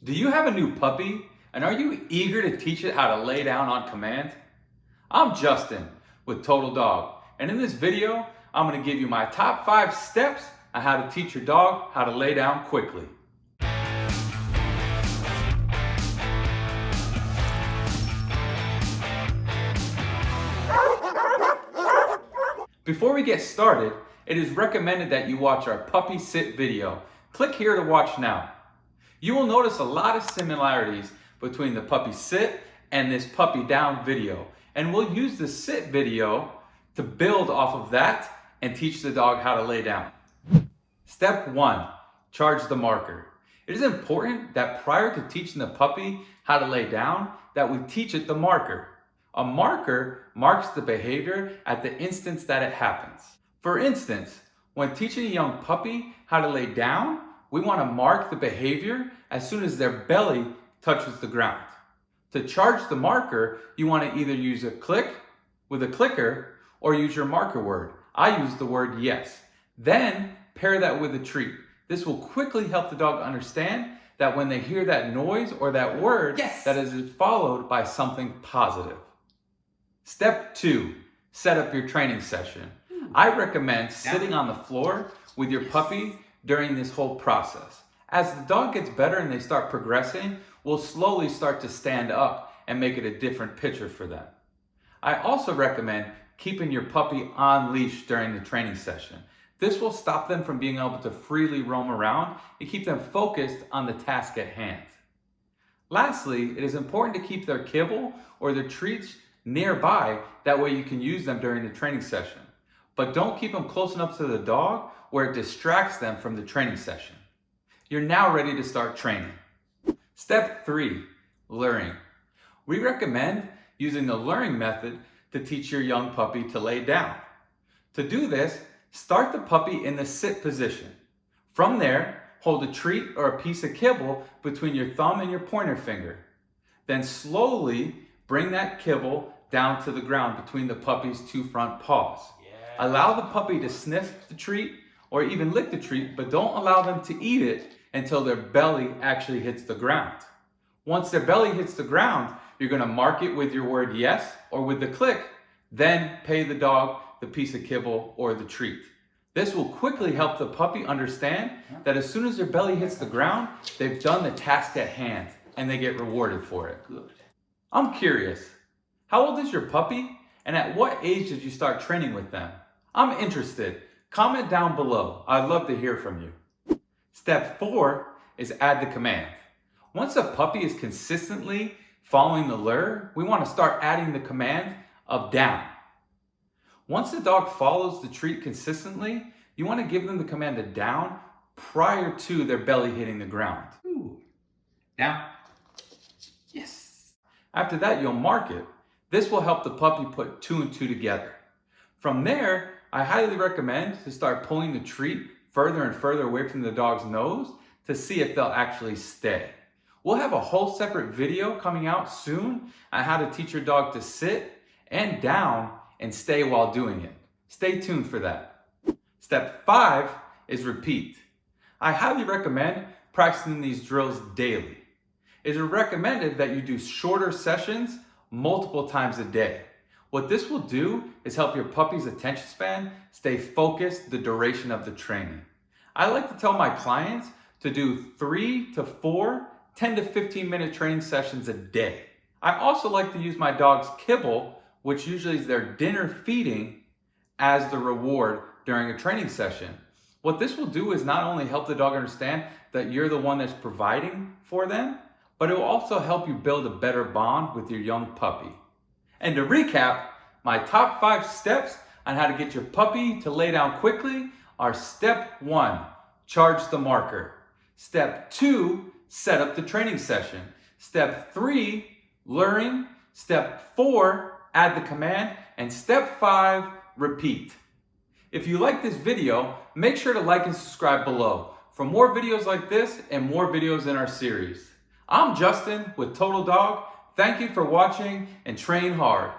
Do you have a new puppy and are you eager to teach it how to lay down on command? I'm Justin with Total Dog, and in this video I'm going to give you my top 5 steps on how to teach your dog how to lay down quickly. Before we get started, it is recommended that you watch our puppy sit video. Click here to watch now. You will notice a lot of similarities between the puppy sit and this puppy down video, and we'll use the sit video to build off of that and teach the dog how to lay down. Step 1, charge the marker. It is important that prior to teaching the puppy how to lay down, that we teach it the marker. A marker marks the behavior at the instance that it happens. For instance, when teaching a young puppy how to lay down, we want to mark the behavior as soon as their belly touches the ground. To charge the marker, you want to either use a click with a clicker or use your marker word. I use the word yes. Then pair that with a treat. This will quickly help the dog understand that when they hear that noise or that word, yes, that is followed by something positive. Step 2, set up your training session. I recommend sitting on the floor with your puppy during this whole process. As the dog gets better and they start progressing, we'll slowly start to stand up and make it a different picture for them. I also recommend keeping your puppy on leash during the training session. This will stop them from being able to freely roam around and keep them focused on the task at hand. Lastly, it is important to keep their kibble or their treats nearby, that way you can use them during the training session. But don't keep them close enough to the dog where it distracts them from the training session. You're now ready to start training. Step 3, luring. We recommend using the luring method to teach your young puppy to lay down. To do this, start the puppy in the sit position. From there, hold a treat or a piece of kibble between your thumb and your pointer finger. Then slowly bring that kibble down to the ground between the puppy's 2 front paws. Allow the puppy to sniff the treat or even lick the treat, but don't allow them to eat it until their belly actually hits the ground. Once their belly hits the ground, you're going to mark it with your word yes or with the click, then pay the dog the piece of kibble or the treat. This will quickly help the puppy understand that as soon as their belly hits the ground, they've done the task at hand and they get rewarded for it. Good. I'm curious, how old is your puppy and at what age did you start training with them? I'm interested. Comment down below. I'd love to hear from you. Step 4 is add the command. Once a puppy is consistently following the lure, we want to start adding the command of down. Once the dog follows the treat consistently, you want to give them the command of down prior to their belly hitting the ground. Ooh. Down. Yes. After that, you'll mark it. This will help the puppy put 2 and 2 together. From there, I highly recommend to start pulling the treat further and further away from the dog's nose to see if they'll actually stay. We'll have a whole separate video coming out soon on how to teach your dog to sit and down and stay while doing it. Stay tuned for that. Step 5 is repeat. I highly recommend practicing these drills daily. It is recommended that you do shorter sessions multiple times a day. What this will do is help your puppy's attention span stay focused the duration of the training. I like to tell my clients to do 3 to 4 10 to 15 minute training sessions a day. I also like to use my dog's kibble, which usually is their dinner feeding, as the reward during a training session. What this will do is not only help the dog understand that you're the one that's providing for them, but it will also help you build a better bond with your young puppy. And to recap, my top 5 steps on how to get your puppy to lay down quickly are: step 1, charge the marker. Step 2, set up the training session. Step 3, luring. Step 4, add the command. And step 5, repeat. If you like this video, make sure to like and subscribe below for more videos like this and more videos in our series. I'm Justin with Total Dog. Thank you for watching and train hard.